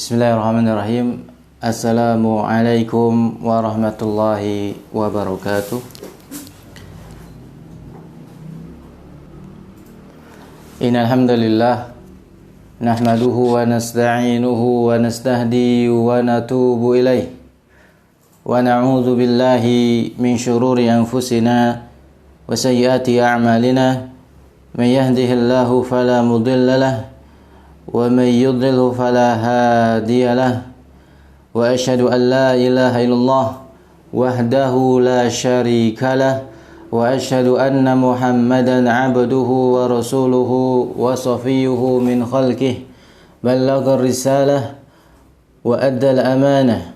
Bismillahirrahmanirrahim. Assalamualaikum warahmatullahi wabarakatuh. Innal hamdalillah nahmaduhu wa nasta'inuhu wa nastahdi wa natubu ilaih. Wa na'udzu billahi min shururi anfusina wa sayyiati a'malina. May yahdihillahu fala mudilla lahu wa may yudlil fala hadiya lahu. Wa asyhadu an la ilaha illallah wahdahu la syarika lah wa asyhadu anna Muhammadan abduhu wa rasuluhu wa safiyuhu min khalqihi ballagha risalah wa adda al-amanah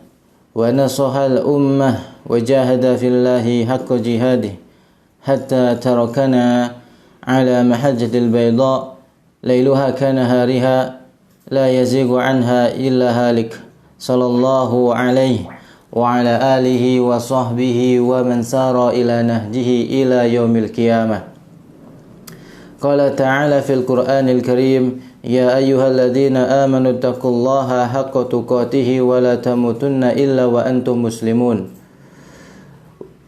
wa nasaha al-ummah wa jahada fillahi haqqa jihadih hatta tarakana ala mahajjatil bayda lailuha kanahariha la yazigu anha illa halik. Sallallahu alaihi wa ala alihi wa sahbihi wa man sara ila nahjihi ila yaumil qiyamah. Qala ta'ala fil Qur'anil Karim, ya ayyuhalladzina amanu taqullaha haqqa tuqatih wa la tamutunna illa wa antum muslimun.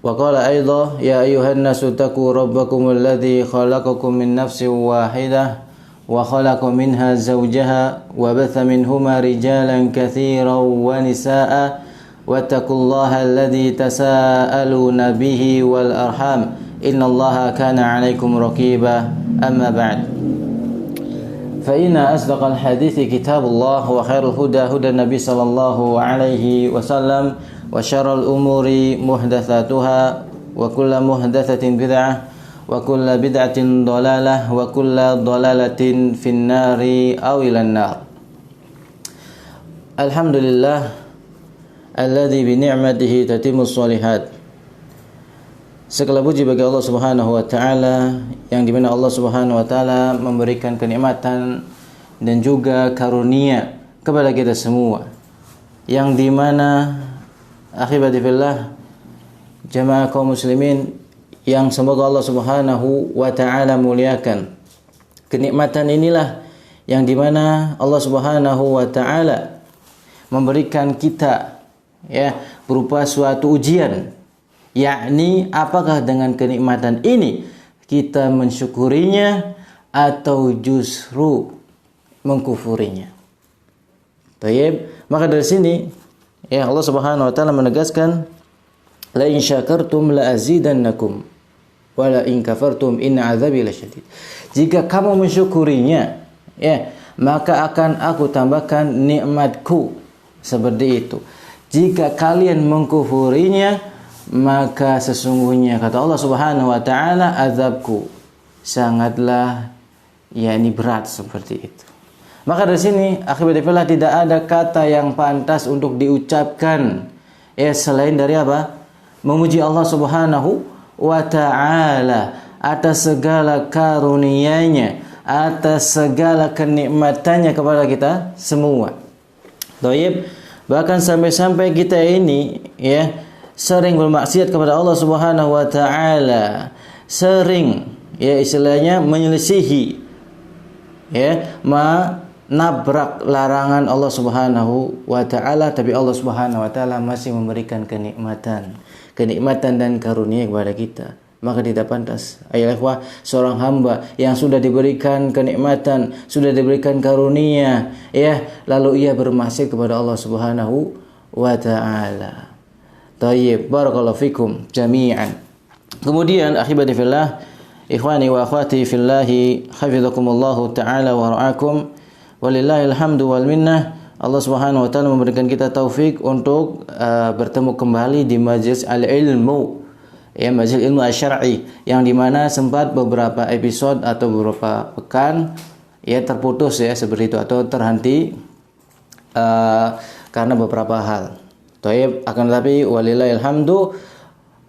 Wa qala aidha, ya ayyuhan nasu taqu rabbakumul ladzi khalaqakum min nafsin wahidah wa khalaqa minha zawjaha wa batha minhuma rijalan katsiran wa nisaa'a wattaqullaha alladzi tasaaluna bihi wal arham innallaha kana 'alaikum raqiba. Amma ba'd, fa inna asdaqal hadithi kitabullah wa khairul huda huda nabi sallallahu alaihi wasallam wa syarrul umuri muhdatsatuha wa kullu muhdatsatin bid'ah wa kullu bid'atin dhalalah wa kullu dhalalatin finnari aw ilan nar. Alhamdulillah alladzi bi ni'matihi tatimmus shalihat. Segala puji bagi Allah Subhanahu wa taala yang dimana Allah Subhanahu wa taala memberikan kenikmatan dan juga karunia kepada kita semua, yang dimana akhibati fillah jamaah kaum muslimin yang semoga Allah Subhanahu wa taala muliakan. Kenikmatan inilah yang dimana Allah Subhanahu wa taala memberikan kita berupa suatu ujian, yakni apakah dengan kenikmatan ini kita mensyukurinya atau justru mengkufurinya. Baik, maka dari sini Allah Subhanahu wa taala menegaskan, la in syakartum la azidannakum wa la in kafartum inna azabi lasyadid. Jika kamu mensyukurinya, maka akan aku tambahkan nikmatku. Seperti itu. Jika kalian mengkufurinya, maka sesungguhnya kata Allah Subhanahu wa taala azabku sangatlah berat. Seperti itu. Maka dari sini akibatnya tidak ada kata yang pantas untuk diucapkan selain dari apa? Memuji Allah Subhanahu wa ta'ala atas segala karunia-Nya, atas segala kenikmatannya kepada kita semua. Baik, bahkan sampai-sampai kita ini sering bermaksiat kepada Allah Subhanahu wa ta'ala, sering istilahnya menyelisihi menabrak larangan Allah Subhanahu wa ta'ala, tapi Allah Subhanahu wa ta'ala masih memberikan kenikmatan dan karunia kepada kita. Maka tidak pantas seorang hamba yang sudah diberikan kenikmatan, sudah diberikan karunia, lalu ia bermaksiat kepada Allah Subhanahu wa ta'ala. Tayyib, barakallahu fikum jami'an. Kemudian akhibati fillah, ikhwani wa akhwati fillahi, hafizakumullahu ta'ala wa ra'akum. Walillahil hamdu wal minnah. Allah Subhanahu wa taala memberikan kita taufik untuk bertemu kembali di majelis al-ilmu, majelis ilmu asy-syar'i, yang dimana sempat beberapa episode atau beberapa pekan terputus seperti itu, atau terhenti karena beberapa hal. Taib, akan tetapi walillahil hamdu,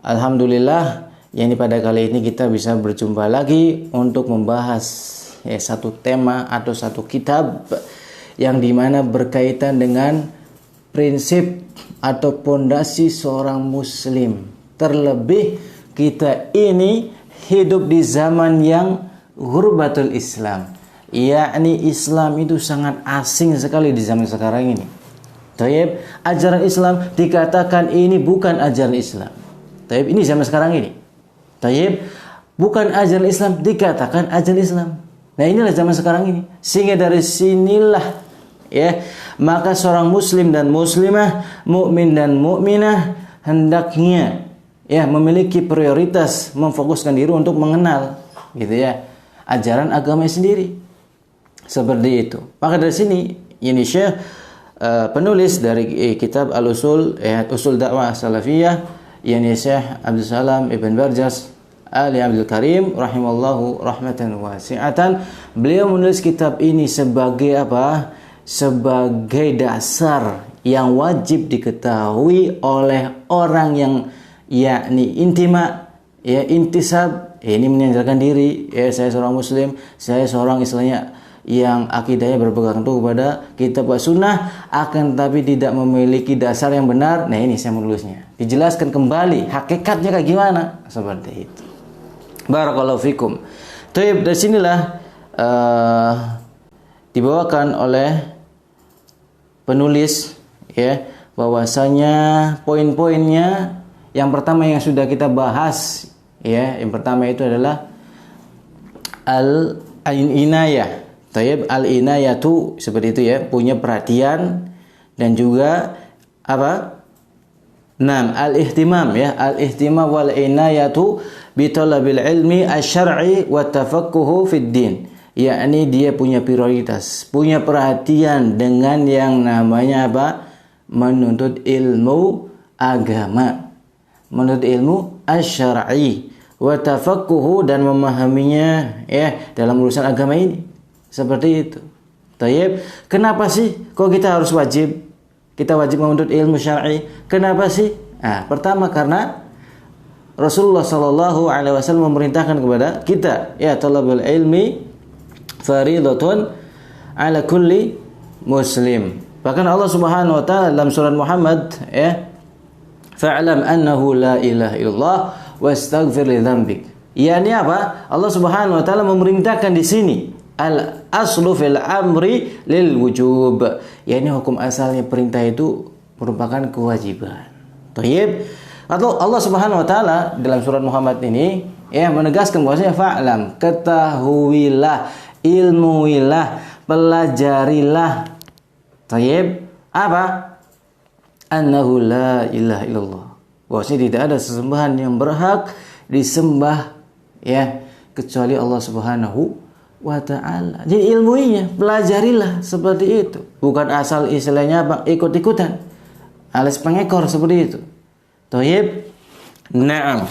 alhamdulillah, pada kali ini kita bisa berjumpa lagi untuk membahas satu tema atau satu kitab yang dimana berkaitan dengan prinsip atau pondasi seorang muslim. Terlebih kita ini hidup di zaman yang ghurbatul Islam, yakni Islam itu sangat asing sekali di zaman sekarang ini. Taib, ajaran Islam dikatakan ini bukan ajaran Islam. Taib, ini zaman sekarang ini. Taib, bukan ajaran Islam dikatakan ajaran Islam. Nah, inilah zaman sekarang ini. Sehingga dari sinilah ya, maka seorang muslim dan muslimah, mukmin dan mukminah hendaknya ya memiliki prioritas memfokuskan diri untuk mengenal gitu ya ajaran agama sendiri. Seperti itu. Maka dari sini ini Syekh penulis dari kitab Al-Usul Usul Dakwah Salafiyah yakni Syekh Abdul Salam Ibn Barjas Ali Abdul Karim rahimallahu rahmatan wasi'atan. Beliau menulis kitab ini sebagai apa? Sebagai dasar yang wajib diketahui oleh orang yang yakni intima ya intisab ini menyandarkan diri ya saya seorang muslim, saya seorang istilahnya yang akidahnya berpegang teguh kepada kitab wa sunnah akan tapi tidak memiliki dasar yang benar. Nah, ini saya menulisnya. Dijelaskan kembali hakikatnya kayak gimana. Seperti itu. Barakallahu fikum. Taib, dari sinilah dibawakan oleh penulis ya bahwasanya poin-poinnya yang pertama yang sudah kita bahas ya, yang pertama itu adalah al-inayah. Taib, al-inayatu seperti itu ya, punya perhatian dan juga apa? Al-ihtimam ya, al-ihtimam wal inayatu bi talabil ilmi asy-syar'i wa tafaqquhu fid din. Yakni dia punya prioritas, punya perhatian dengan yang namanya apa? Menuntut ilmu agama. Menuntut ilmu asy-syar'i wa tafaqquhu dan memahaminya ya dalam urusan agama ini. Seperti itu. Taib, kenapa sih kok kita harus wajib? Kita wajib menuntut ilmu syar'i. Kenapa sih? Nah, pertama karena Rasulullah sallallahu alaihi wasallam memerintahkan kepada kita, ya talabul ilmi fariidatun ala kulli muslim. Bahkan Allah Subhanahu wa taala dalam surat Muhammad ya, fa'lam annahu la ilaha illallah wastaghfir li dzambik. Yani apa? Allah Subhanahu wa taala memerintahkan di sini al-aslu fil amri lil wujub. Ya, ini hukum asalnya perintah itu merupakan kewajiban. Tayyib. Atau Allah Subhanahu wa taala dalam surat Muhammad ini ya menegaskan bahwasanya fa'lam, ketahuilah, ilmuilah, pelajarilah. Tayyib. Apa? Annahu la ilaha illallah. Bahwasanya tidak ada sesembahan yang berhak disembah ya kecuali Allah Subhanahu wa ta'ala. Jadi ilmuinya, pelajarilah seperti itu. Bukan asal istilahnya ikut-ikutan alias pengekor seperti itu. Tayyib. Naam.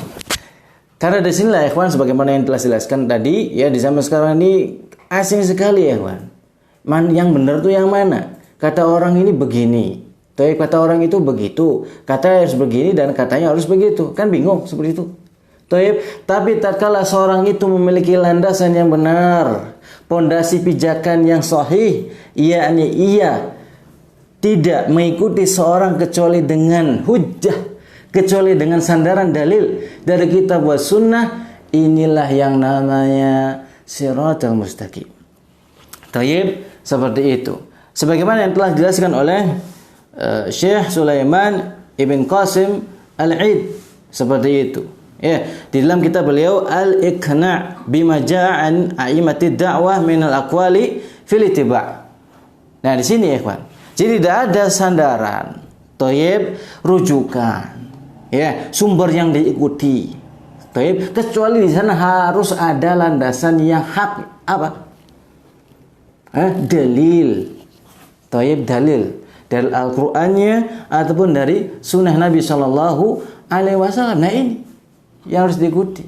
Karena di sinilah ikhwan sebagaimana yang telah dijelaskan tadi ya, di zaman sekarang ini asing sekali ya ikhwan. Yang benar tuh yang mana? Kata orang ini begini, tayyib, kata orang itu begitu, kata harus begini dan katanya harus begitu. Kan bingung seperti itu. Tapi tatkala seorang itu memiliki landasan yang benar, pondasi pijakan yang sahih, yakni ia tidak mengikuti seorang kecuali dengan hujjah, kecuali dengan sandaran dalil dari kitab wa sunnah, inilah yang namanya siratal mustaqim. Tayyib, seperti itu. Sebagaimana yang telah dijelaskan oleh Syekh Sulaiman Ibn Qasim Al-Aid, seperti itu. Ya, di dalam kitab beliau Al-Iqna' bima ja'a an a'immatid da'wah min al-aqwali fil ittiba'. Nah, di sini ya, ikhwan. Jadi tidak ada sandaran, tayyib, rujukan, ya, sumber yang diikuti. Tayyib, kecuali di sana harus ada landasan yang hak apa? Dalil. Tayyib, dalil dari Al-Qur'annya ataupun dari sunnah Nabi sallallahu alaihi wasallam. Nah, ini yang harus diikuti.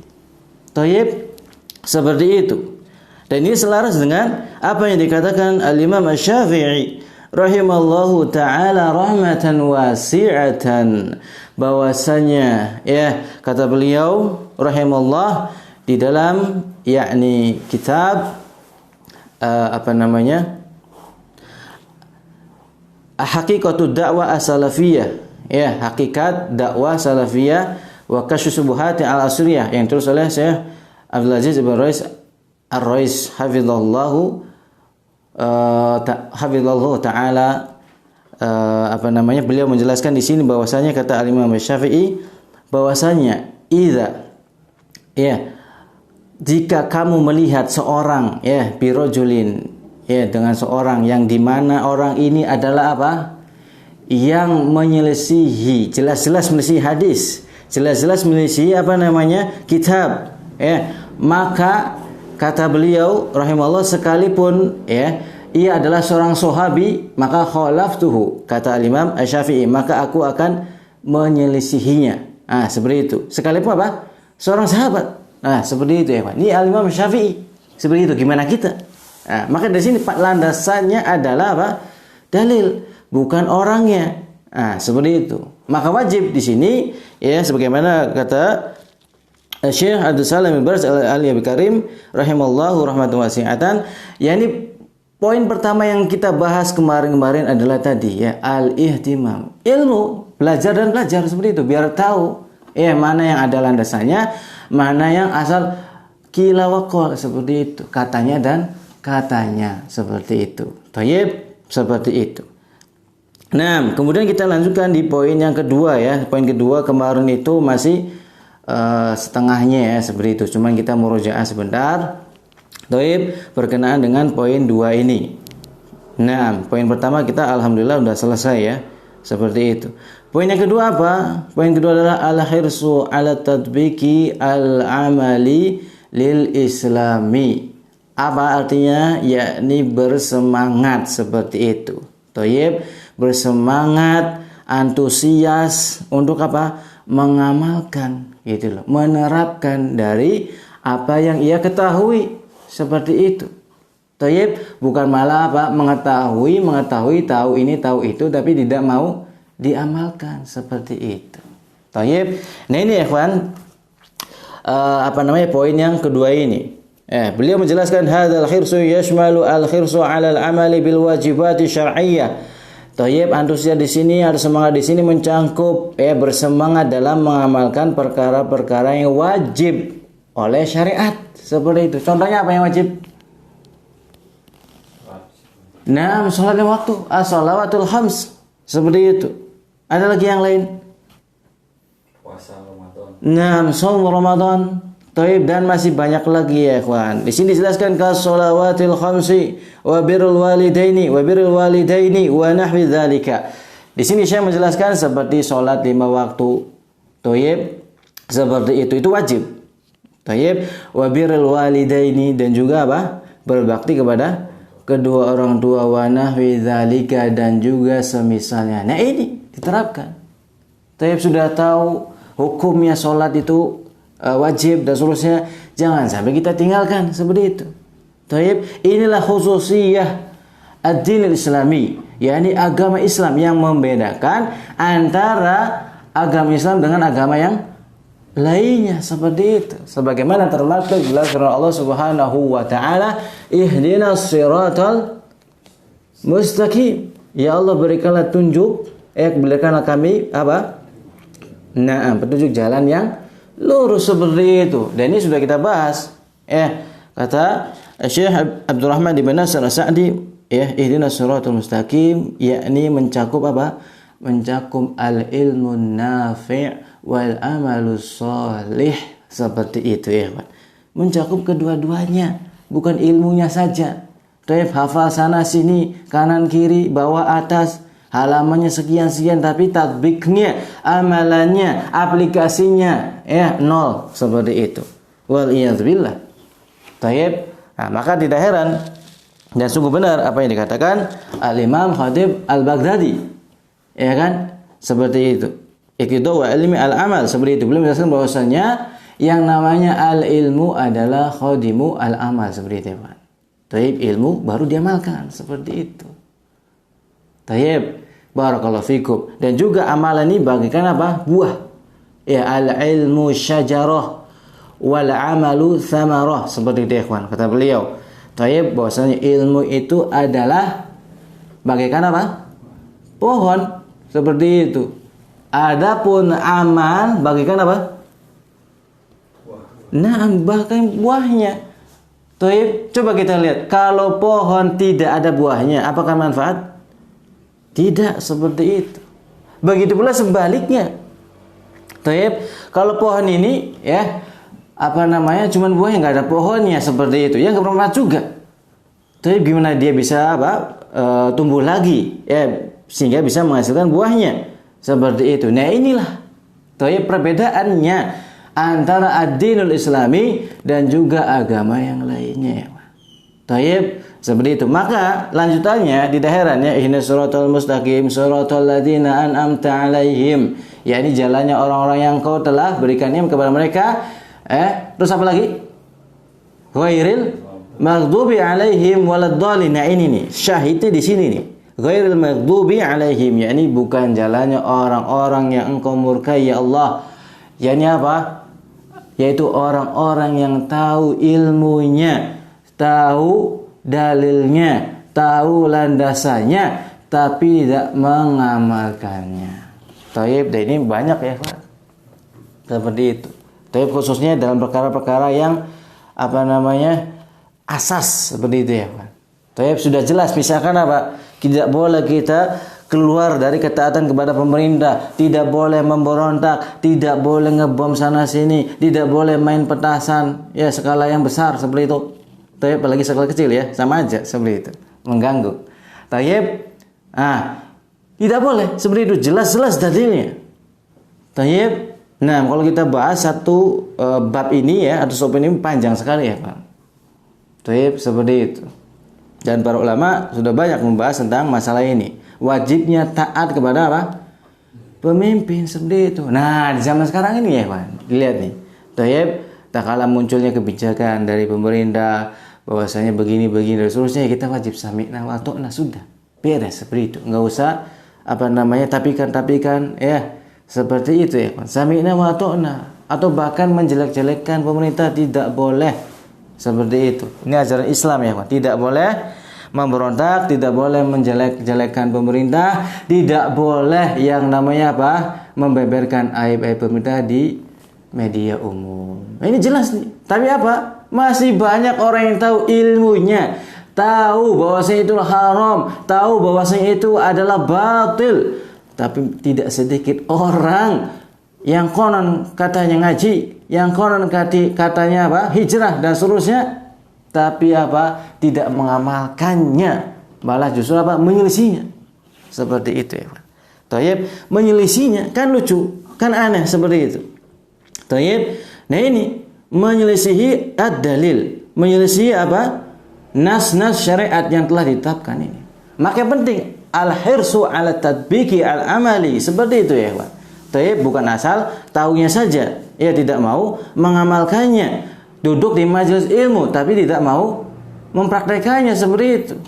Tayyib, seperti itu. Dan ini selaras dengan apa yang dikatakan Al-Imam Asy-Syafi'i rahimallahu taala rahmatan wasi'atan, bahwasanya ya kata beliau rahimallah di dalam yakni kitab Haqiqatud Da'wah As-Salafiyah, ya, hakikat dakwah salafiyah wa kasyfu syubuhat al-asriyah yang terus oleh Syekh Abdul Aziz bin Rais Ar-Rais hafizallahu taala beliau menjelaskan di sini bahwasanya kata Al-Imam Syafi'i bahwasanya jika kamu melihat seorang birojulin dengan seorang yang dimana orang ini adalah yang menyelisihi, jelas-jelas menyelisihi hadis, jelas-jelas menyelisihi kitab, maka kata beliau rahimahullah, sekalipun ia adalah seorang sahabi, maka khalaftuhu, kata Al-Imam Asy-Syafi'i, maka aku akan menyelisihinya. Seperti itu. Sekalipun seorang sahabat. Seperti itu ya, Pak. Ini Al-Imam Syafi'i. Seperti itu. Gimana kita? Maka dari sini landasannya adalah dalil, bukan orangnya. Seperti itu. Maka wajib di sini sebagaimana kata Syekh Abdul Salam bin Baraz Al-Aliyah Karim rahimallahu rahmatan wasi'atan, yakni poin pertama yang kita bahas kemarin adalah tadi al-ihtimam. Ilmu, belajar dan belajar seperti itu biar tahu mana yang ada landasannya, mana yang asal kila wa qol, seperti itu. Katanya dan katanya seperti itu. Thayyib, seperti itu. Nah, kemudian kita lanjutkan di poin yang kedua Poin kedua kemarin itu masih setengahnya seperti itu. Cuman kita murojaah sebentar. Thayyib, berkenaan dengan poin 2 ini. Nah, poin pertama kita alhamdulillah sudah selesai seperti itu. Poin yang kedua apa? Poin kedua adalah al-hirsu ala tatbiki al-amali lil islami. Apa artinya? Yakni bersemangat seperti itu. Thayyib, bersemangat, antusias untuk mengamalkan menerapkan dari apa yang ia ketahui, seperti itu. Thayyib, bukan malah mengetahui tahu ini tahu itu tapi tidak mau diamalkan, seperti itu. Thayyib. Nah ini ikhwan poin yang kedua ini. Beliau menjelaskan hadzal khirsu yashmalu al-khirsu 'ala al-amali bil wajibati syar'iyyah. Thayyib, antusias di sini atau semangat di sini mencangkup bersemangat dalam mengamalkan perkara-perkara yang wajib oleh syariat, seperti itu. Contohnya apa yang wajib? Salat lima waktu, as-shalawatul khams, seperti itu. Ada lagi yang lain? Puasa Ramadan. Shaum Ramadan. Thayyib, dan masih banyak lagi ya ikhwan. Di sini dijelaskan kas-shalawatil khamsi wa birrul walidaini wa nahwi dzalika. Di sini saya menjelaskan seperti salat 5 waktu. Thayyib, seperti itu wajib. Thayyib, wa birrul walidaini, dan juga berbakti kepada kedua orang tua, wa nahwi dzalika, dan juga semisalnya. Nah, ini diterapkan. Thayyib, sudah tahu hukumnya salat itu wajib dan seterusnya, jangan sampai kita tinggalkan seperti itu. Thayyib, inilah khususiyah ad-din al-islami, yakni agama Islam yang membedakan antara agama Islam dengan agama yang lainnya, seperti itu. Sebagaimana termaktub dalam firman Allah Subhanahu wa taala, ihdinas siratal mustaqim. Ya Allah, berikanlah tunjuk, berikanlah kami petunjuk jalan yang lurus, seperti itu. Dan ini sudah kita bahas. Kata Syekh Abdurrahman bin Nasir As-Sa'di, ihdinas siratal mustaqim, yakni mencakup mencakup al-ilmun nafi' wal amalus shalih, seperti itu mencakup kedua-duanya, bukan ilmunya saja. Thayyib, hafal sana sini, kanan kiri, bawah atas, halamannya sekian-sekian, tapi tatbiknya, amalannya, aplikasinya nol, seperti itu. Wal iyadzubillah. Thayyib. Maka tidak heran dan sungguh benar apa yang dikatakan Al-Imam Khatib Al-Baghdadi, seperti itu. Iqtida wa ilmi al-amal, seperti itu. Belum menjelaskan bahwasanya yang namanya al-ilmu adalah khadimu al-amal, seperti itu, Pak. Thayyib, ilmu baru diamalkan, seperti itu. Thayyib, barakallahu fikum. Dan juga amalan ini bagikan buah. Al-ilmu syajarah wal amalu thamarah, seperti itu ikhwan, kata beliau. Thayyib, bahwasanya ilmu itu adalah bagaikan pohon, seperti itu. Adapun amal bagaikan bahkan buahnya. Thayyib, coba kita lihat, kalau pohon tidak ada buahnya, apakah manfaat? Tidak seperti itu. Begitu pula sebaliknya. Taib, kalau pohon ini ya cuman buahnya, nggak ada pohonnya seperti itu, ya nggak bermanfaat juga. Taib, gimana dia bisa tumbuh lagi ya sehingga bisa menghasilkan buahnya seperti itu. Nah inilah taib perbedaannya antara ad-dinul islami dan juga agama yang lainnya. Taib, seperti itu. Maka lanjutannya di akhirannya ihdinas siratal mustaqim siratal ladzina an'amta 'alaihim, yakni jalannya orang-orang yang Kau telah berikan nikmat kepada mereka. Terus apa lagi? Ghairil maghdubi 'alaihim waladdallin. Nah ini nih, syahidnya di sini nih. Ghairil maghdubi 'alaihim, yakni bukan jalannya orang-orang yang Engkau murkai ya Allah. Yakni apa? Yaitu orang-orang yang tahu ilmunya, tahu dalilnya, tahu landasannya, tapi tidak mengamalkannya. Taib, dan ini banyak ya Pak, seperti itu. Taib khususnya dalam perkara-perkara yang asas seperti itu ya Pak. Taib sudah jelas, misalkan apa? Tidak boleh kita keluar dari ketaatan kepada pemerintah, tidak boleh memberontak, tidak boleh ngebom sana sini, tidak boleh main petasan ya skala yang besar seperti itu. Taib, apalagi skala kecil ya, sama aja seperti itu, mengganggu. Taib, tidak boleh seperti itu, jelas-jelas dalilnya. Taib, nah kalau kita bahas satu bab ini ya, atau sub ini panjang sekali ya Pak. Taib, seperti itu. Dan para ulama sudah banyak membahas tentang masalah ini. Wajibnya taat kepada apa? Pemimpin, seperti itu. Nah di zaman sekarang ini ya Pak, dilihat nih. Taib, tak kalah munculnya kebijakan dari pemerintah bahwasanya begini dan seterusnya, kita wajib sami'na wa ata'na, sudah beres seperti itu, nggak usah tapikan ya seperti itu ya, sami'na wa ata'na. Atau bahkan menjelek-jelekkan pemerintah tidak boleh seperti itu. Ini ajaran Islam ya Pak, tidak boleh memberontak, tidak boleh menjelek-jelekkan pemerintah, tidak boleh yang namanya membeberkan aib-aib pemerintah di media umum. Ini jelas nih. Tapi apa? Masih banyak orang yang tahu ilmunya, tahu bahwasanya itu haram, tahu bahwasanya itu adalah batil. Tapi tidak sedikit orang yang konon katanya ngaji, yang konon katanya hijrah dan seterusnya, tapi tidak mengamalkannya, malah justru menyelisihinya. Seperti itu ya Pak. Taib, menyelisihinya kan lucu, kan aneh seperti itu. Taib, nah ini menyelisihi ad-dalil, menyelisihi nas-nas syariat yang telah ditetapkan ini. Maka penting al-hirsu ala tatbiki al-amali, seperti itu ya Pak. Taib, bukan asal tahunya saja, ya tidak mau mengamalkannya, duduk di majelis ilmu tapi tidak mau mempraktekannya, seperti itu.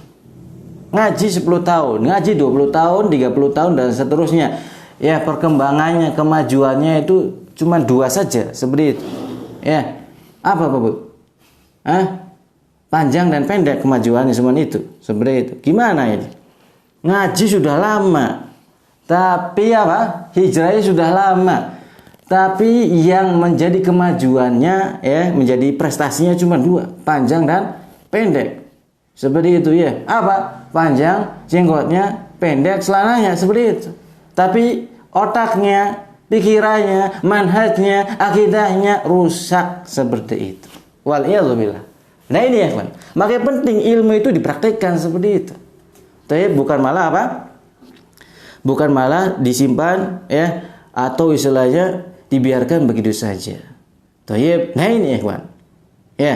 Ngaji 10 tahun, ngaji 20 tahun, 30 tahun dan seterusnya. Ya perkembangannya, kemajuannya itu cuma 2 saja, seperti itu. Ya, apa Bu? Panjang dan pendek kemajuannya semua itu, seperti itu. Gimana ini? Ngaji sudah lama, tapi hijrahnya sudah lama, tapi yang menjadi kemajuannya ya, menjadi prestasinya cuma 2, panjang dan pendek, seperti itu ya. Panjang jenggotnya, pendek celananya, seperti itu. Tapi otaknya, pikirannya, manhajnya, akidahnya rusak, seperti itu. Waliyadzubillah. Nah ini ya Pak, makanya penting ilmu itu dipraktekkan seperti itu. Tapi bukan malah bukan malah disimpan ya, atau istilahnya dibiarkan begitu saja. Tayyib. Nah ini ya Pak. Ya,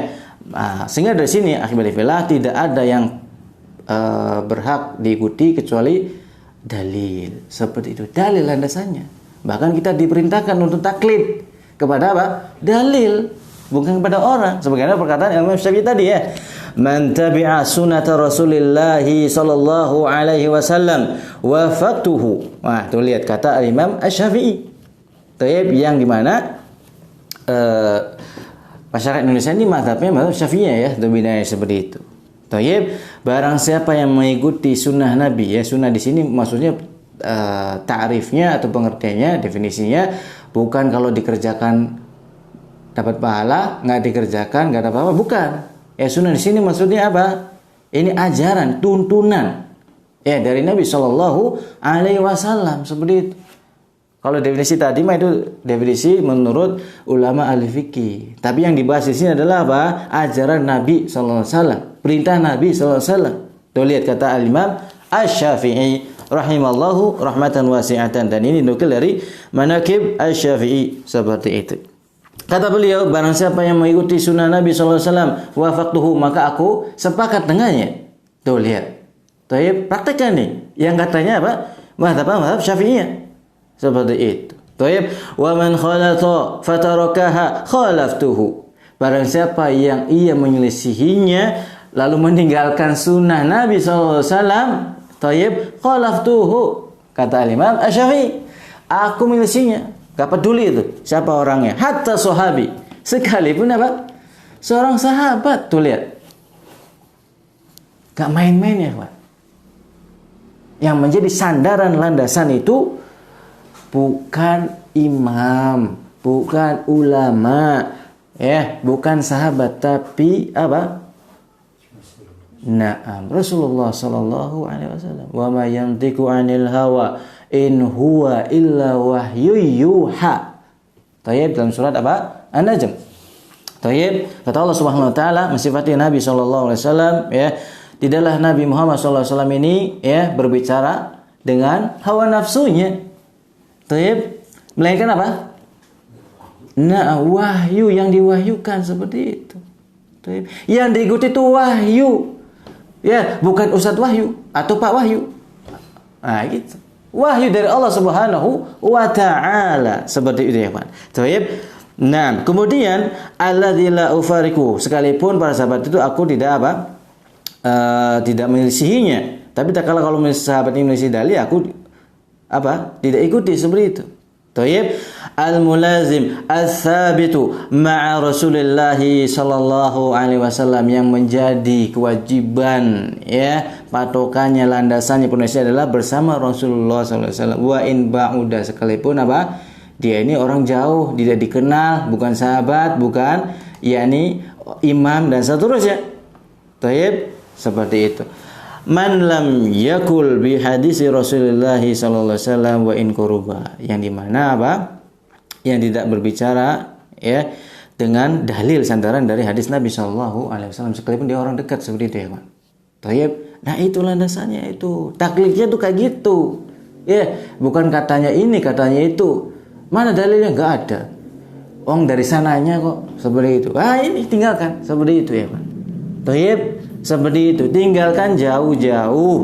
sehingga dari sini akhirnya tidak ada yang berhak diikuti kecuali dalil, seperti itu, dalil landasannya. Bahkan kita diperintahkan untuk taklid kepada dalil, bukan kepada orang. Sebagaimana perkataan Imam Syafi'i tadi ya, man tabi'a sunnata Rasulillah sallallahu alaihi wasallam wafaqtuhu. Wah, tuh lihat kata Imam Asy-Syafi'i. Tayyib, yang di mana masyarakat Indonesia ini mazhabnya mazhab Syafi'i ya, dominannya seperti itu. Tayyib, barang siapa yang mengikuti sunnah Nabi ya, sunnah di sini maksudnya ta'rifnya atau pengertiannya, definisinya bukan kalau dikerjakan dapat pahala, nggak dikerjakan nggak dapat apa-apa, bukan. Ya sunnah di sini maksudnya apa? Ini ajaran, tuntunan Ya, dari Nabi Shallallahu Alaihi Wasallam seperti itu. Kalau definisi tadi mah itu definisi menurut ulama ahli fikih. Tapi yang dibahas di sini adalah apa? Ajaran Nabi Sallallahu Alaihi Wasallam, perintah Nabi Sallallahu Alaihi Wasallam. Tuh lihat kata Al-Imam Asy-Syafi'i rahimallahu rahmatan wasi'atan, dan ini nukil dari Manaqib Asy-Syafi'i seperti itu. Kata beliau, barang siapa yang mengikuti sunnah Nabi Sallallahu Alaihi Wasallam, wafaqtuhu, maka aku sepakat dengannya. Tuh lihat. Tuh praktekkan nih. Yang katanya apa? Mazhab Syafi'iyah. Seperti itu. Taib, wa man khalata fatarakaha khalaftuhu. Barang siapa yang ia menyelisihinya lalu meninggalkan sunnah Nabi SAW, taib, khalaftuhu. Kata Imam Asy-Syafi'i, aku menyelisihinya. Gak peduli itu siapa orangnya, hatta sahabi, sekalipun apa? Seorang sahabat. Tuh lihat. Gak main-main ya, Pak. Yang menjadi sandaran landasan itu bukan imam, bukan ulama, ya, bukan sahabat, tapi apa? Naam, Rasulullah sallallahu alaihi wasallam. Wa ma yantiqu 'anil hawa in huwa illa wahyu yuha. Tayyib, dalam surat apa? An-Najm. Tayyib, kata Allah Subhanahu wa taala mensifati Nabi sallallahu alaihi wasallam, ya, tidaklah Nabi Muhammad sallallahu alaihi wasallam ini, ya, berbicara dengan hawa nafsunya. Taib, melainkan apa? Nah, wahyu yang diwahyukan seperti itu. Taib. Yang diikuti itu wahyu. Ya, bukan Ustadz Wahyu atau Pak Wahyu. Nah, gitu. Wahyu dari Allah Subhanahu wa taala. Seperti itu ya, Pak. Taib. Nah, kemudian alladzi la ufariqu, sekalipun para sahabat itu aku tidak apa? Tidak menyelisihinya. Tapi tak kala kalau sahabat ini menyelisih dalil, aku apa? Tidak ikuti seperti itu. Tayyib, al-mulazim ats-tsabitu ma'a Rasulillah sallallahu alaihi wasallam, yang menjadi kewajiban, ya, patokannya, landasannya, pondasinya adalah bersama Rasulullah sallallahu alaihi wasallam. Wa in ba'uda, sekalipun apa? Dia ini orang jauh, tidak dikenal, bukan sahabat, bukan yakni imam dan seterusnya. Tayyib, seperti itu. Man lam yakul bi hadisi Rasulullah sallallahu alaihi wasallam wa in quruba, yang di mana apa? Yang tidak berbicara, ya, dengan dalil sandaran dari hadis Nabi sallallahu alaihi wasallam, sekalipun dia orang dekat seperti itu, ya, Pak. Tayyib. Nah, itu landasannya itu. Taklidnya tuh kayak gitu. Ya, bukan katanya ini, katanya itu. Mana dalilnya? Enggak ada. Dari sananya kok seperti itu. Ini tinggalkan seperti itu, ya, Pak. Tayyib. Seperti itu, tinggalkan jauh-jauh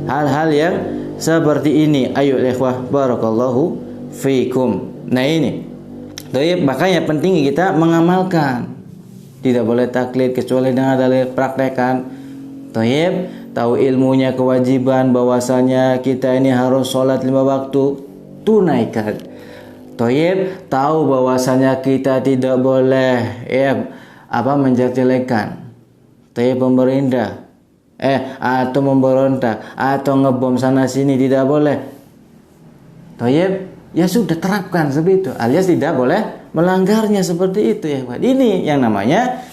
hal-hal yang seperti ini. Ayo ikhwah, barakallahu fikum. Nah ini, makanya penting kita mengamalkan. Tidak boleh taklid kecuali dengan dalil, praktekkan. Tahu ilmunya, kewajiban bahwasanya kita ini harus sholat 5 waktu, tunaikan. Tahu bahwasanya kita tidak boleh, ya, menjelek-jelekan pemerintah, atau memberontak, atau ngebom sana sini, tidak boleh. Ya sudah, terapkan seperti itu, alias tidak boleh melanggarnya seperti itu, ya. Ini yang namanya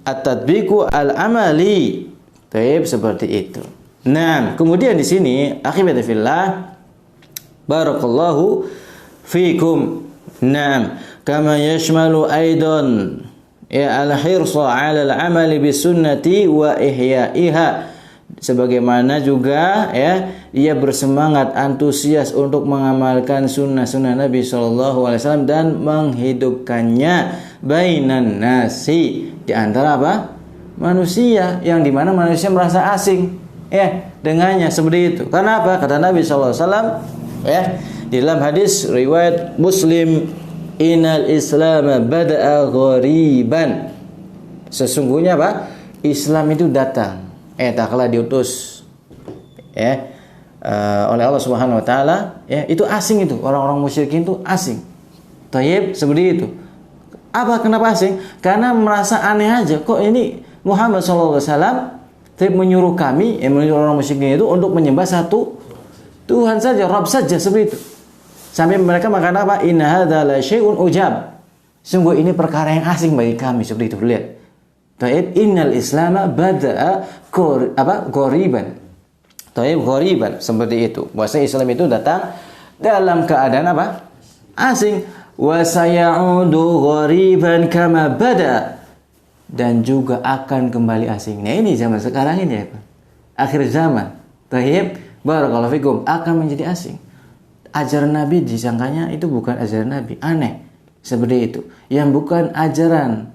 at-tatbiqu al-amali. Seperti itu. Nah, kemudian di sini akhirnya fillah, barakallahu fikum. Nah, kama yashmalu aidan, ya, al-hirsa 'ala al-'amali bisunnati wa ihya'iha, sebagaimana juga, ya, ia bersemangat, antusias untuk mengamalkan sunnah-sunnah Nabi SAW dan menghidupkannya bainan nasi, di antara apa? Manusia, yang dimana manusia merasa asing, ya, dengannya seperti itu. Karena apa? Kata Nabi SAW, ya, di dalam hadis riwayat Muslim, innal Islam bada'a ghariban, sesungguhnya apa? Islam itu datang, tak kala diutus, ya, oleh Allah Subhanahu wa taala, ya, itu asing, itu orang-orang musyrikin itu asing. Tayyib, seperti itu. Apa, kenapa asing? Karena merasa aneh aja, kok ini Muhammad sallallahu alaihi wasallam menyuruh kami, menyuruh orang musyrikin itu untuk menyembah satu Tuhan saja, Rabb saja, seperti itu. Sampai mereka mengatakan apa? Inna hadza la syai'un ujab. Sungguh ini perkara yang asing bagi kami, seperti itu. Lihat. Taib, innal islama bada'a ghariban. Taib ghoriban, seperti itu. Bahasa Islam itu datang dalam keadaan apa? Asing. Wa sayaudu ghoriban kama bada, dan juga akan kembali asing. Nah, ini zaman sekarang ini ya, Pak. Akhir zaman. Taib barakallahu fikum akan menjadi asing. Ajaran Nabi disangkanya itu bukan ajaran Nabi. Aneh. Seperti itu. Yang bukan ajaran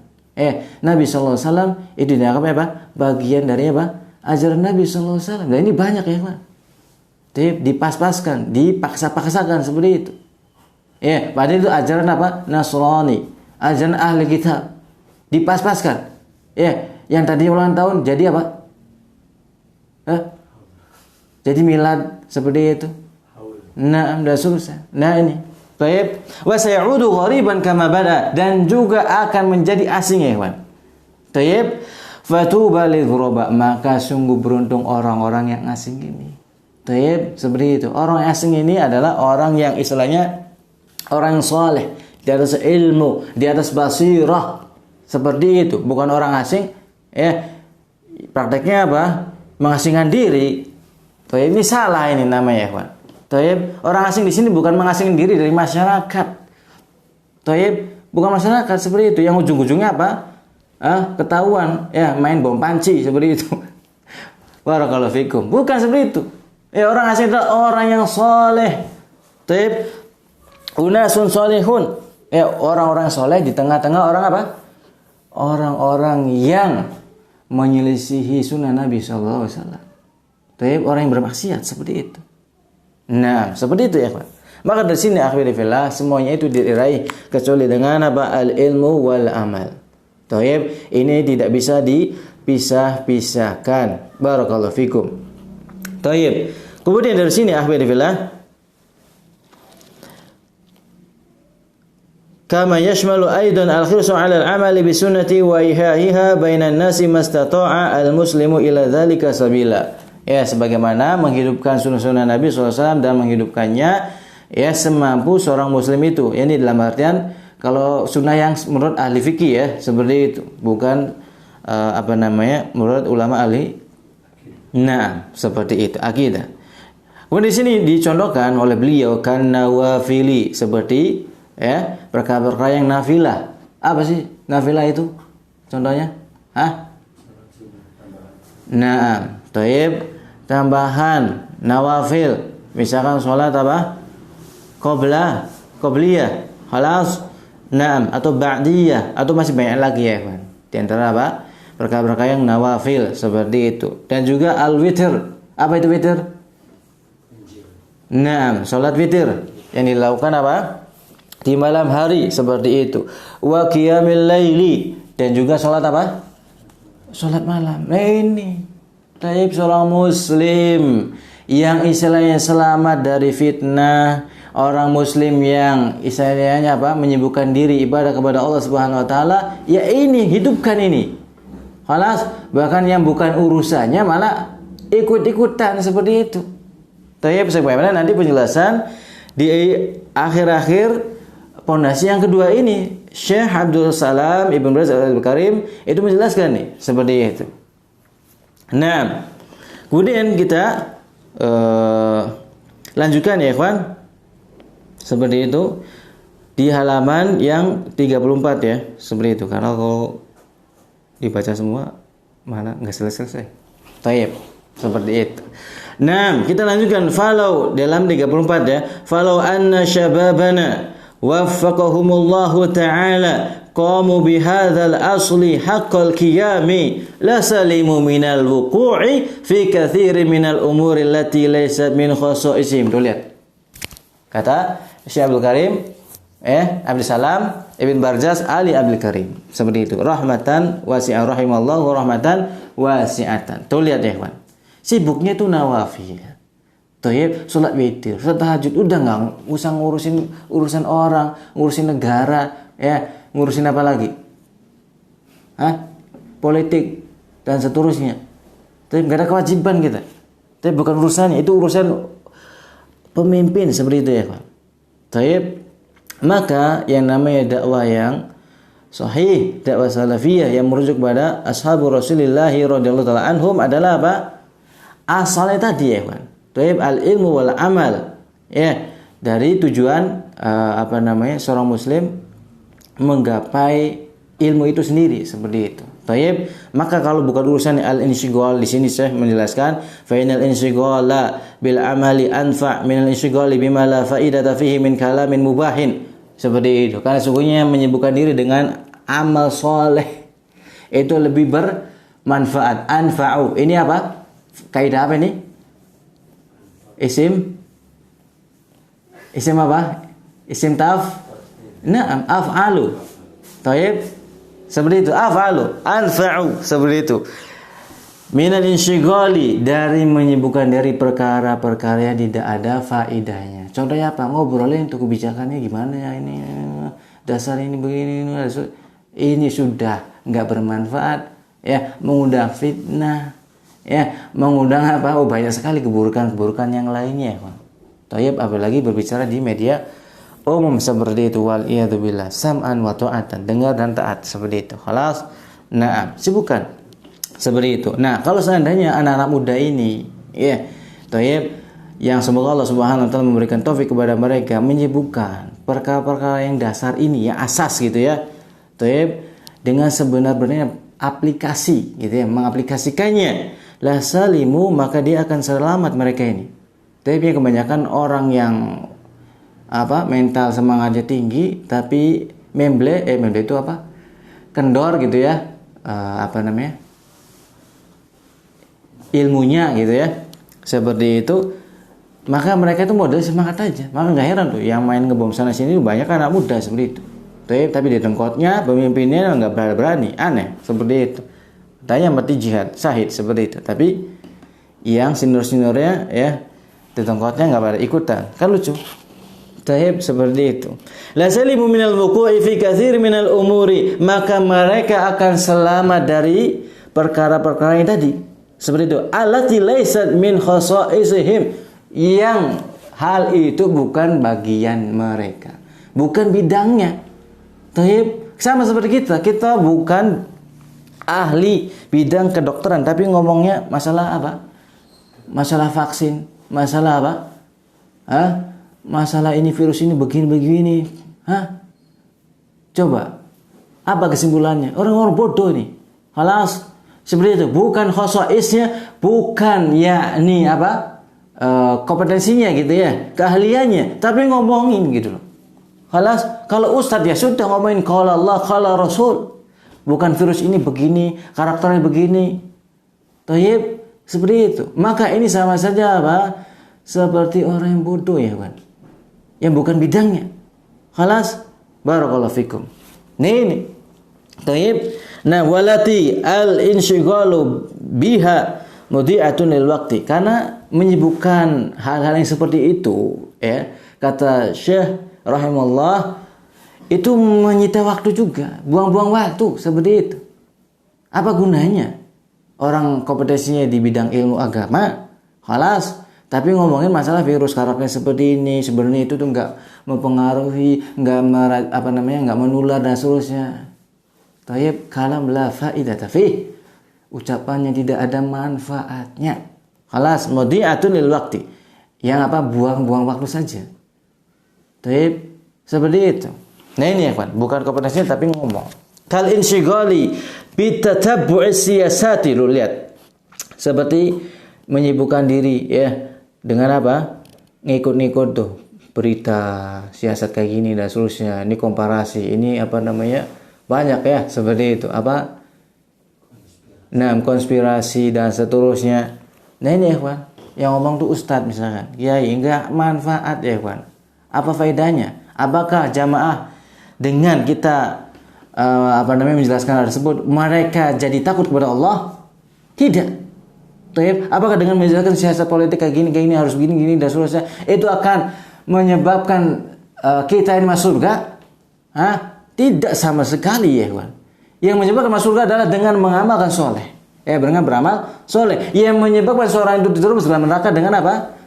Nabi sallallahu alaihi wasallam itu dianggap apa? Bagian dari apa? Ajaran Nabi sallallahu alaihi wasallam. Nah, ini banyak ya, Pak. Dipas-paskan, dipaksa-paksakan seperti itu. Padahal itu ajaran apa? Nasrani, ajaran ahli kitab. Dipas-paskan. Yang tadi ulang tahun jadi apa? Jadi milad seperti itu. Nah, sudah selesai. Nah, ini. Baik. Wa sayaudu ghariban kama bada, dan juga akan menjadi asing ya, kawan. Baik. Fatuba lidh-ghuraba, maka sungguh beruntung orang-orang yang asing ini. Baik, seperti itu. Orang asing ini adalah orang yang istilahnya orang yang saleh, di atas ilmu, di atas basirah. Seperti itu. Bukan orang asing prakteknya apa? Mengasingkan diri. Baik, ini salah ini namanya, kawan. Taib, orang asing di sini bukan mengasingkan diri dari masyarakat. Taib, bukan masyarakat seperti itu. Yang ujung-ujungnya apa? Ketahuan, main bom panci seperti itu. Barakallahu fikum. Bukan seperti itu. Orang asing adalah orang yang soleh. Taib, unasun solehun. Orang-orang soleh di tengah-tengah orang apa? Orang-orang yang menyelisihi sunnah Nabi sallallahu alaihi wasallam. Taib, orang yang bermaksiat seperti itu. Nah, seperti itu ya, Pak. Maka dari sini akhirnya fillah, semuanya itu diraih kecuali dengan apa? Al-ilmu wal amal. Taib, ini tidak bisa dipisah-pisahkan. Barakallahu fikum. Taib. Kemudian dari sini akhirnya fillah, kama yashmalu aidan al-khirsu 'ala al-'amali bi sunnati wa ihaiha bainan nasi mastata'a al-muslimu ila dzalika sabila. Sebagaimana menghidupkan sunnah-sunnah Nabi SAW dan menghidupkannya semampu seorang muslim itu. Ini dalam artian kalau sunnah yang menurut ahli fikih seperti itu, bukan menurut ulama ahli. Nah, seperti itu akidah. Kemudian di sini dicontohkan oleh beliau kan nawafili, seperti perkara-perkara yang nafilah. Apa sih nafilah itu? Contohnya? Nah, taib, tambahan nawafil, misalkan sholat apa? Qobliyah, khalas. Naam, atau ba'diyah, atau masih banyak lagi ya, kawan. Di antara apa? Perkara-perkara yang nawafil seperti itu. Dan juga al-witr. Apa itu witr? Naam, sholat witr yang dilakukan apa? Di malam hari seperti itu. Wa qiyamil laili, dan juga sholat apa? Sholat malam. Nah, ini taib seorang muslim yang istilahnya selamat dari fitnah, orang muslim yang istilahnya apa? Menyibukkan diri ibadah kepada Allah Subhanahu wa taala, ini hidupkan ini. Khalas, bahkan yang bukan urusannya malah ikut-ikutan seperti itu. Taib, sebagaimana nanti penjelasan di akhir-akhir pondasi yang kedua ini, Syekh Abdul Salam Ibn Baz Al Karim itu menjelaskan nih seperti itu. Nah, kemudian kita lanjutkan ya, ikhwan. Seperti itu di halaman yang 34 ya, seperti itu. Karena kalau dibaca semua malah enggak selesai. Taib, seperti itu. Nah, kita lanjutkan falau dalam 34 ya. Falau anna syababana waffaqahumullahu ta'ala qamu bihadzal asli haqqal qiyami la salimu minal wuqu'i fi katsirin minal umuri allati laysat min khasa'isihim. Tuh lihat. Kata Syekh Abdul Karim Abdul Salam Ibn Barjas Ali Abdul Karim. Seperti itu. Rahmatan wasi'ah, rahimallahu rahmatan wasi'atan. Tuh lihat ya, kawan. Sibuknya itu nawafil. Taib, sholat witir, sholat tahajud, udah nggak usah ngurusin urusan orang, ngurusin negara, ngurusin apa lagi? Politik dan seterusnya. Tapi nggak ada kewajiban kita. Tapi bukan urusannya, itu urusan pemimpin seperti itu ya, Pak. Taib, maka yang namanya dakwah yang sahih, dakwah salafiyah yang merujuk pada ashabu Rasulillah radhiyallahu taala anhum adalah apa? asalnya tadi ya kan. Taib al-ilmu wal amal. Ya, dari tujuan seorang muslim menggapai ilmu itu sendiri seperti itu. Taib, maka kalau bukan urusan al-insyghal, di sini saya menjelaskan fa inal insyighala bil amali anfa' min al-insyghali bima la faidata fihi min kalamin mubahin. Seperti itu. Karena sungguhnya menyibukkan diri dengan amal soleh itu lebih bermanfaat. Anfa'u. Ini apa? Kaidah apa ini? Isim apa? Isim Na'am, af'alu. Taib. Seperti itu, af'alu, anfa'u, seperti itu. Minal insyighali, dari menyibukkan dari perkara-perkara yang tidak ada faidahnya. Contohnya apa? Ngobrolin untuk kebijakannya gimana ya ini, dasar ini begini, ini sudah nggak bermanfaat, ya, mengundang fitnah, ya, mengundang apa? Oh, banyak sekali keburukan-keburukan yang lainnya. Taib, apalagi berbicara di media umum seperti itu, wal iyadu billah, sam'an wa ta'atan, dengar dan taat seperti itu. Khalas. Nah, sibukkan seperti itu. Nah, kalau seandainya anak-anak muda ini, ya, taib, yang semoga Allah Subhanahu wa taala memberikan taufik kepada mereka menyibukkan perkara-perkara yang dasar ini, ya, asas gitu ya. Taib, dengan sebenar-benarnya aplikasi gitu ya, mengaplikasikannya, la salimu, maka dia akan selamat mereka ini. Taib, ya, kebanyakan orang yang mental semangatnya tinggi tapi memble itu apa? Kendor gitu ya. Ilmunya gitu ya. Seperti itu. Maka mereka itu modal semangat aja. Maka enggak heran tuh yang main ngebom sana sini banyak anak muda seperti itu. Tapi di tengkotnya pemimpinnya enggak berani, aneh seperti itu. Tanya mati jihad, syahid seperti itu. Tapi yang senior-seniornya ya di tengkotnya enggak pada ikutan. Kan lucu. Taib, seperti itu. La salimu minal wuqu'i fi katsir minal umuri, maka mereka akan selamat dari perkara-perkara yang tadi. Seperti itu. Allati laysat min khasa'isihim, yang hal itu bukan bagian mereka, bukan bidangnya. Taib, sama seperti kita bukan ahli bidang kedokteran, tapi ngomongnya masalah apa? Masalah vaksin, masalah apa? Masalah ini virus ini begini-begini. Coba apa kesimpulannya? Orang-orang bodoh ini. Halas, seperti itu. Bukan khosaisnya, bukan yakni kompetensinya gitu ya, keahliannya, tapi ngomongin gitu loh. Halas, kalau ustadz ya sudah ngomongin qala Allah, qala Rasul. Bukan virus ini begini, karakternya begini. Taib, seperti itu. Maka ini sama saja seperti orang yang bodoh ya kan, yang bukan bidangnya. Khalas, barakallahu fikum. Ini. Taib. Nah, walati al-insyighalu biha mudhi'atun lil waqti. Karena menyibukkan hal-hal yang seperti itu, ya, kata Syekh rahimahullah, itu menyita waktu juga, buang-buang waktu seperti itu. Apa gunanya orang kompetensinya di bidang ilmu agama? Khalas. Tapi ngomongin masalah virus karakternya seperti ini, sebenarnya itu tuh nggak mempengaruhi, nggak menular dan seterusnya. Taib, kalam la faidata fi, ucapannya tidak ada manfaatnya. Khalas, mudhi'atun lil waqti, yang buang-buang waktu saja. Taib, seperti itu. Nah ini ya kan, bukan kompetensinya tapi ngomong. Kal insyighali bi tatabbu'i siyasati, lu lihat. Seperti menyibukkan diri ya dengan ngikut-ngikut tuh berita siasat kayak gini dan seterusnya. Ini komparasi, ini banyak ya seperti itu. Konspirasi dan seterusnya. Nah ini ya kawan, yang ngomong tuh ustadz misalkan, kiai, enggak manfaat ya kawan. Apa faedahnya? Apakah jamaah dengan kita menjelaskan hal tersebut mereka jadi takut kepada Allah? Tidak. Apakah dengan menjelaskan siasat politik kayak gini harus gini dan seterusnya itu akan menyebabkan kita ini masuk surga? Tidak sama sekali ya kawan. Yang menyebabkan masuk surga adalah dengan mengamalkan soleh. Dengan beramal soleh. Yang menyebabkan seorang itu terus dalam neraka dengan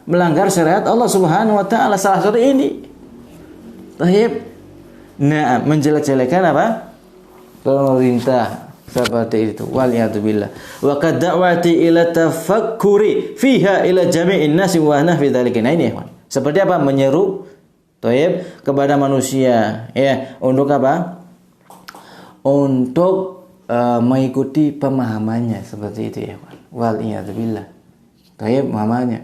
melanggar syariat Allah Subhanahu wa taala. Salah satu ini. Taib. Nah, menjelek-jelekan pemerintah. Seperti itu. Waliyadzubillah. Wa qad da'wati ila tafakkuri fiha ila jami'in nasi wa nahfi dzalika. Nah ini, ikhwan. Seperti apa? Menyeru thayyib kepada manusia, ya, untuk apa? Untuk mengikuti pemahamannya seperti itu, ya, ikhwan. Waliyadzubillah. Thayyib pemahamannya.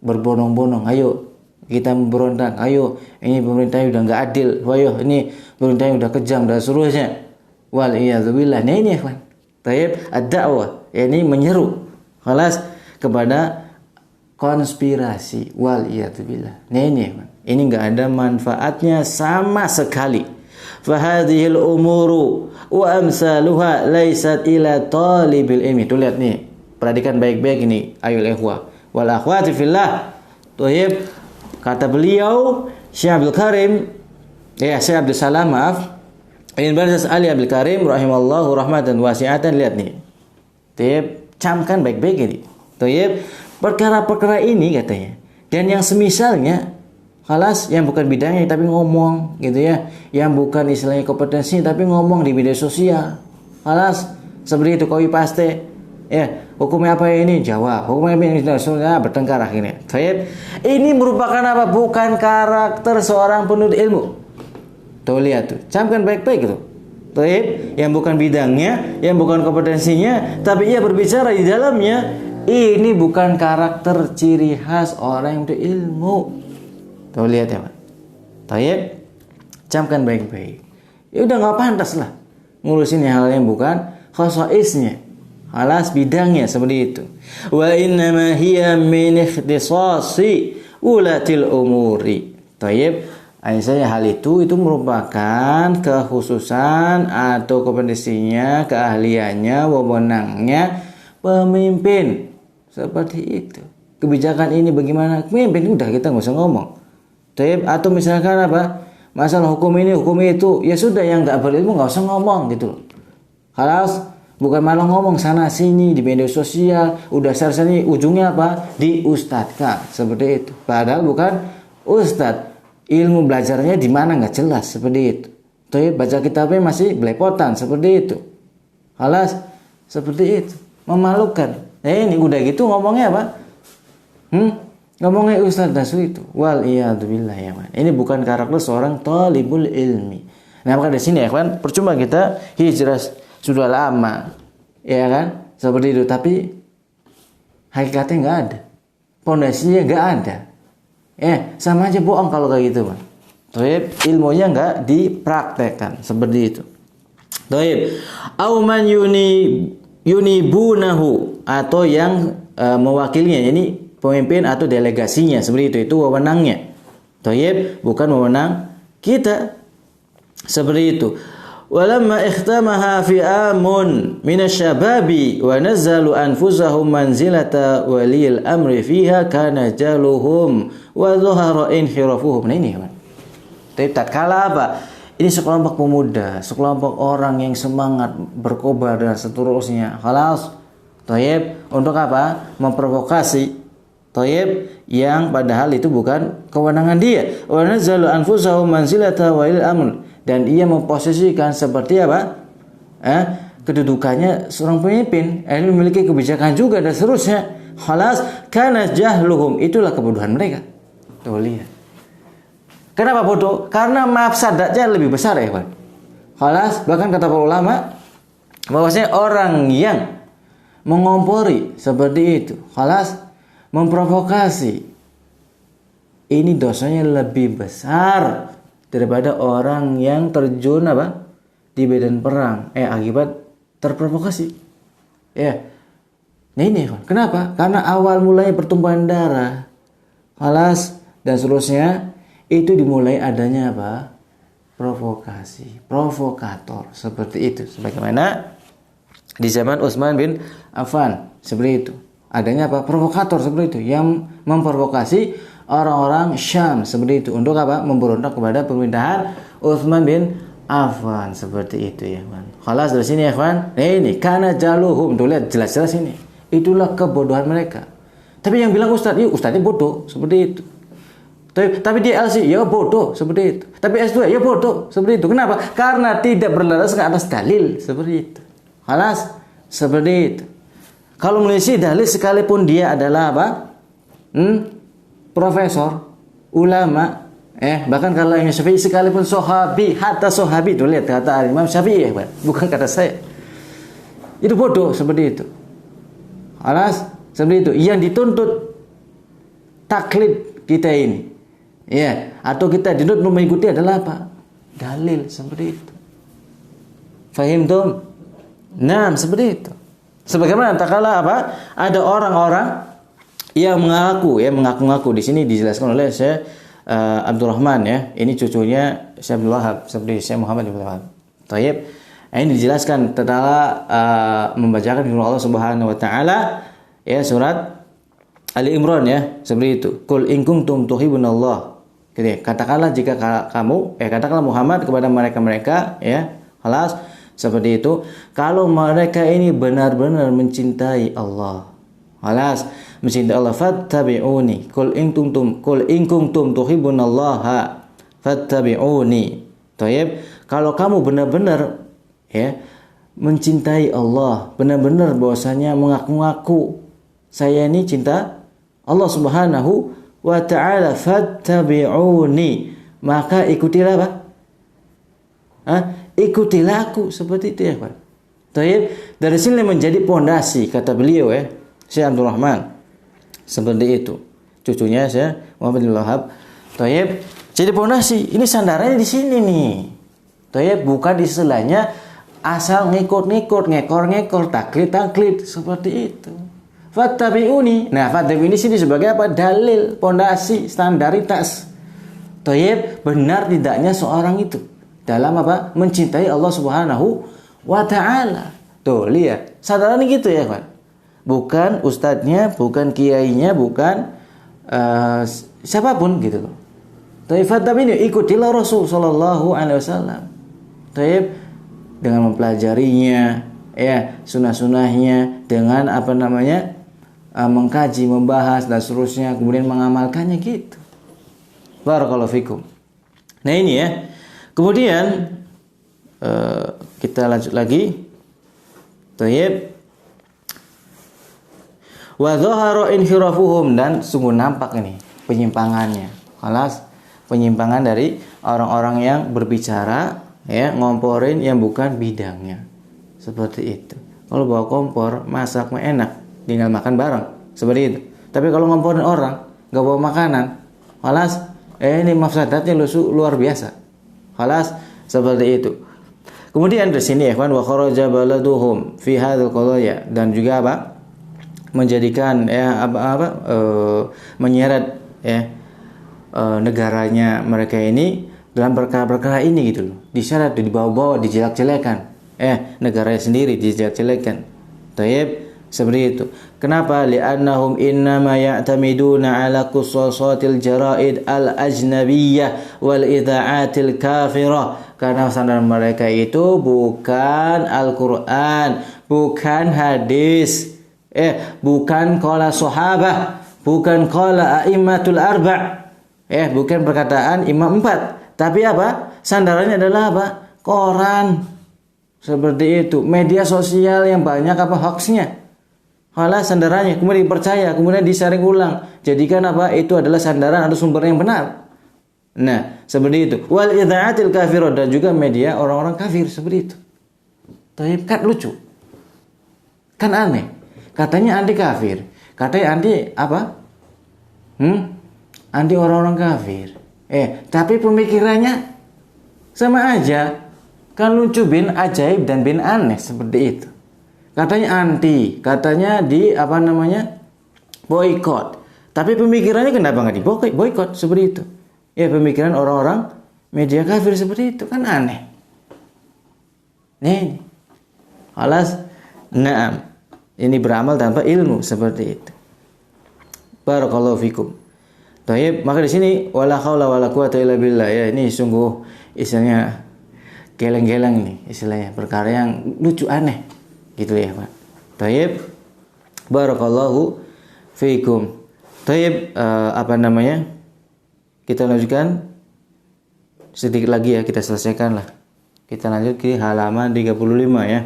Berbondong-bondong, ayo kita memberontak, ayo ini pemerintahnya udah enggak adil, ayo ini pemerintahnya udah kejam dan seterusnya. Waliyadzubillah. Nah ini, ikhwan. Thayyib ad-da'wah, ini menyeru khalas kepada konspirasi. Waliyadzubillah. Nah ini, ikhwan. Ini enggak ada manfaatnya sama sekali. Fahadhil umuru wa amsaluha laysat ila talibil ilmi. Tuh lihat nih, perhatikan baik-baik ini, ayol ikhwah wal akhwati fillah. Thayyib, kata beliau Syekh Abdul Karim, Syekh Abdul Salam, maaf, Ibn Barzaz Ali Abdul Karim rahimallahu rahmatan wasi'atan. Lihat nih, thayyib, camkan baik-baik ini. Thayyib, perkara-perkara ini katanya, dan yang semisalnya, khalas, yang bukan bidangnya tapi ngomong gitu ya, yang bukan istilahnya kompetensi tapi ngomong di media sosial, khalas, seperti itu, copy paste. Ya, hukumnya apa ini? Jawab. Hukumnya ini sudah bertengkar akhirnya. Baik. Ini merupakan apa? Bukan karakter seorang penuntut ilmu. Tuh lihat tuh. Camkan baik-baik itu. Baik, yang bukan bidangnya, yang bukan kompetensinya, tapi ia berbicara di dalamnya. Ini bukan karakter ciri khas orang yang berilmu. Tuh lihat ya, Pak. Baik. Camkan baik-baik. Ya udah enggak pantas lah ngurusin hal yang bukan khasaisnya. Alas bidangnya seperti itu. Wa inna ma hiya min ikhtisasi ulatil umuri. Thayyib, misalnya hal itu merupakan kekhususan atau kompetensinya, keahliannya, wewenangnya pemimpin. Seperti itu. Kebijakan ini bagaimana? Pemimpin udah, kita enggak usah ngomong. Thayyib, atau misalkan apa? Masalah hukum ini, hukum itu, ya sudah, yang enggak berilmu enggak usah ngomong gitu loh. Khalas. Bukan malah ngomong sana sini di media sosial, udah sini, ujungnya apa? Diustadkan seperti itu. Padahal bukan ustad. Ilmu belajarnya di mana nggak jelas seperti itu. Tuh, baca kitabnya masih belepotan seperti itu. Halas seperti itu. Memalukan. Ini udah gitu ngomongnya apa? Ngomongnya ustad dasu itu. Waliyadzubillah ya, man. Ini bukan karakter seorang talibul ilmi. Nah, maka di sini ya, kan, percuma kita hijrah sudah lama, ya kan? Seperti itu, tapi hakikatnya nggak ada, pondasinya nggak ada. Sama aja bohong kalau kayak gitu, Pak. Thayyib, ilmunya nggak dipraktekkan seperti itu. Thayyib, au man yunibunahu, atau yang mewakilinya, ini pemimpin atau delegasinya seperti itu wewenangnya. Thayyib, bukan wewenang kita. Seperti itu. Walamma ikhtamaha fi'amun minasyababi wa nazzalu anfusahum manzilata waliyil amri fiha kana jaluhum wa dhahara inhirafuhum. Nah ini, tapi tatkala apa? Ini sekelompok pemuda, sekelompok orang yang semangat berkobar dan seterusnya. Khalas. Thayyib, untuk apa? Memprovokasi. Thayyib, yang padahal itu bukan kewenangan dia. Wa nazzalu anfusahum manzilata waliyil amri. Dan ia memposisikan seperti apa? Kedudukannya seorang pemimpin, memiliki kebijakan juga dan seterusnya. Khalas, kana jahluhum, itulah kebodohan mereka. Tuh lihat. Kenapa bodoh? Karena mafsadatnya lebih besar, ya, Pak. Khalas, bahkan kata para ulama bahwasanya orang yang mengompori seperti itu, khalas, memprovokasi, ini dosanya lebih besar daripada orang yang terjun apa? Di medan perang akibat terprovokasi. Ya. Nah ini, kenapa? Karena awal mulanya pertumpahan darah, halas dan seterusnya itu dimulai adanya apa? Provokasi, provokator seperti itu. Sebagaimana di zaman Utsman bin Affan seperti itu. Adanya apa? Provokator seperti itu yang memprovokasi orang-orang Syam seperti itu untuk apa? Memberontak kepada pemerintahan Utsman bin Affan seperti itu, ya, kan. Khalas dari sini, ya, kan. Nah ini kana jaluhum, tuh lihat jelas-jelas ini. Itulah kebodohan mereka. Tapi yang bilang ustadznya bodoh seperti itu. Tapi dia LC, ya bodoh seperti itu. Tapi S2, ya bodoh seperti itu. Kenapa? Karena tidak berlandaskan atas dalil seperti itu. Halas, seperti itu. Kalau menyelisih dalil sekalipun dia adalah apa? Profesor, ulama, bahkan kalau Imam Syafi'i sekalipun sahabi, hatta sahabi itu lihat kata Imam Syafi'i bukan kata saya. Itu bodoh seperti itu. Halas, seperti itu. Yang dituntut taklid kita ini. Ya, atau kita dituntut mengikuti adalah apa? Dalil seperti itu. Fahimtum? Nah, seperti itu. Sebagaimana takala apa? Ada orang-orang yang mengaku-ngaku di sini dijelaskan oleh Syekh Abdurrahman ya. Ini cucunya Syekh Abdul Wahab, seperti Syekh Muhammad bin Abdul Wahab. Thayyib. Ini dijelaskan tatkala membacakan firman Allah Subhanahu wa taala ya surat Ali Imran ya, seperti itu. Qul in kuntum tuhibbunallah. Gitu. Katakanlah jika kamu katakanlah Muhammad kepada mereka-mereka ya, halas seperti itu, kalau mereka ini benar-benar mencintai Allah. Halas, mencintai Allah, fattabi'uni. Qul in kuntum tuhibbunallaha fattabi'uni. Thayyib. Kalau kamu benar-benar ya mencintai Allah, benar-benar bahwasanya mengaku-ngaku saya ini cinta Allah Subhanahu wa ta'ala, fattabi'uni, maka ikutilah apa? Ikutilah aku, seperti itu ya Pak. Thayyib. Dari sini menjadi pondasi kata beliau ya, Syekh Abdul Rahman. Seperti itu. Cucunya Syekh Muhammad bin Wahab. Thayyib. Jadi pondasi, ini sandarannya di sini nih. Thayyib, bukan istilahnya asal ngikut-ngikut, ngekor-ngekor, taklid seperti itu. Fattabi'uni. Nah, fattabi'uni sini sebagai apa? Dalil, pondasi, standaritas. Thayyib, benar tidaknya seorang itu dalam apa? Mencintai Allah Subhanahu wa ta'ala. Tuh, lihat. Sadarannya gitu ya, Pak. Bukan ustadznya, bukan kiainya, bukan siapapun gitu loh. Thayyib, fattabi'uni, ikutilah Rasul sallallahu alaihi wasallam. Thayyib, dengan mempelajarinya, ya, sunah-sunahnya, dengan apa namanya? Mengkaji, membahas dan seterusnya, kemudian mengamalkannya gitu. Barakallahu fikum. Nah, ini ya. Kemudian kita lanjut lagi. Thayyib. Wa dhahara inhirafuhum, dan sungguh nampak ini penyimpangannya. Halas, penyimpangan dari orang-orang yang berbicara ya, ngomporin yang bukan bidangnya. Seperti itu. Kalau bawa kompor, masak mah enak, tinggal makan bareng. Seperti itu. Tapi kalau ngomporin orang, enggak bawa makanan, halas, ini mafsadatnya luar biasa. Halas, seperti itu. Kemudian di sini ya, wa kharaja baladuhum fi hadzal qadaya, dan juga apa? Menjadikan ya menyeret ya negaranya mereka ini dalam perkara-perkara ini gitu loh. Diseret, dibawa-bawa, dijelek-jelekan. Negaranya sendiri dijelek-jelekan. Thayyib, seperti itu. Kenapa? Li'annahum innama ya'tamiduna ala qusasatil jaraid al-ajnabiyyah wal idha'atil kafirah. Karena sandaran mereka itu bukan Al-Qur'an, bukan hadis, bukan qala sahabah, bukan qala a'immatul arba', bukan perkataan imam 4. Tapi apa? Sandarannya adalah apa? Koran. Seperti itu. Media sosial yang banyak apa hoaxnya. Halah, sandarannya kemudian dipercaya, kemudian disaring ulang. Jadikan apa? Itu adalah sandaran atau sumber yang benar. Nah, seperti itu. Wal idha'atil kafirah, dan juga media orang-orang kafir, seperti itu. Tapi kan lucu. Kan aneh. Katanya anti kafir. Katanya anti apa? Anti orang-orang kafir. Tapi pemikirannya sama aja. Kan lucu, bin ajaib dan bin aneh, seperti itu. Katanya anti, katanya boikot. Tapi pemikirannya kenapa nggak boikot seperti itu? Ya, pemikiran orang-orang media kafir seperti itu, kan aneh. Nih, alas, naam. Ini beramal tanpa ilmu, seperti itu. Barakallahu fikum. Baik, maka di sini wala haula wala quwata illa billah ya, ini sungguh istilahnya geleng-geleng ini, istilahnya perkara yang lucu aneh gitu ya, Pak. Baik. Barakallahu fikum. Baik, kita lanjutkan sedikit lagi ya, kita selesaikan lah. Kita lanjut ke halaman 35 ya.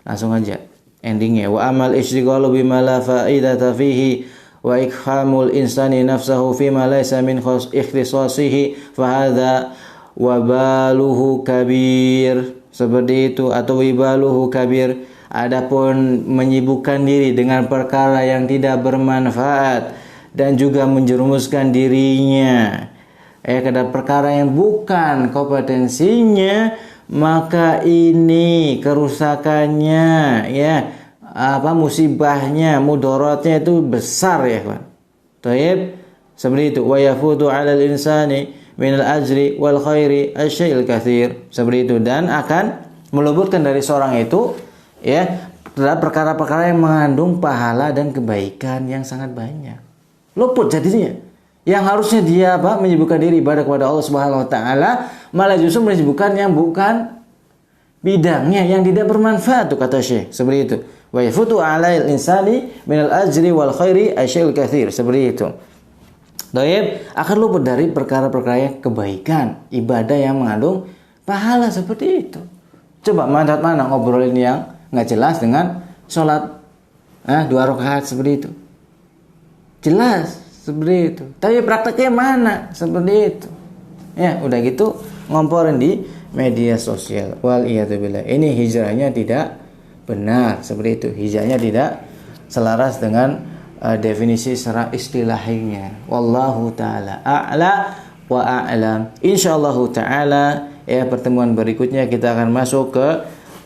Langsung aja endingnya. Wa amal ishtighalu bima la fa'idata fihi wa ikhamul insani nafsahu fima laysa min ikhtisasihi fa hadza wabaluhu kabir. Seperti itu, atau wibaluhu kabir. Adapun menyibukkan diri dengan perkara yang tidak bermanfaat dan juga menjerumuskan dirinya kepada perkara yang bukan kompetensinya, maka ini kerusakannya musibahnya, mudaratnya itu besar ya kawan. Baik, seperti itu. Wa yafutu 'alal insani minal ajri wal khairi asy'il katsir. Seperti itu, dan akan meluputkan dari seorang itu terhadap perkara-perkara yang mengandung pahala dan kebaikan yang sangat banyak. Luput jadinya. Yang harusnya dia menyibukkan diri ibadah kepada Allah Subhanahu wa taala, malah justru menyibukkan yang bukan bidangnya, yang tidak bermanfaat tuh kata Syekh. Seperti itu. Wa yafutu 'alal insani minal ajri wal khairi asy'il katsir. Seperti itu. Baik, akan luput dari perkara-perkara kebaikan, ibadah yang mengandung pahala seperti itu. Coba mana ngobrolin yang nggak jelas dengan sholat 2 rakaat seperti itu. Jelas seperti itu. Tapi prakteknya mana? Seperti itu. Ya, udah gitu ngomporin di media sosial. Wal iyadzubillah. Ini hijrahnya tidak benar. Seperti itu. Hijrahnya tidak selaras dengan definisi secara istilahnya. Wallahu taala a'la wa a'lam. Insyaallah taala pertemuan berikutnya kita akan masuk ke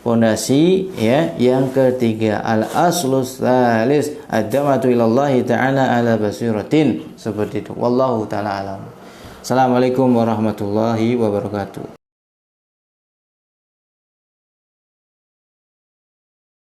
fondasi yang ketiga, al-aslus tsalis ad-da'watu ilallahi ta'ala ala basiratin. Seperti itu. Wallahu ta'ala alam. Assalamualaikum warahmatullahi wabarakatuh.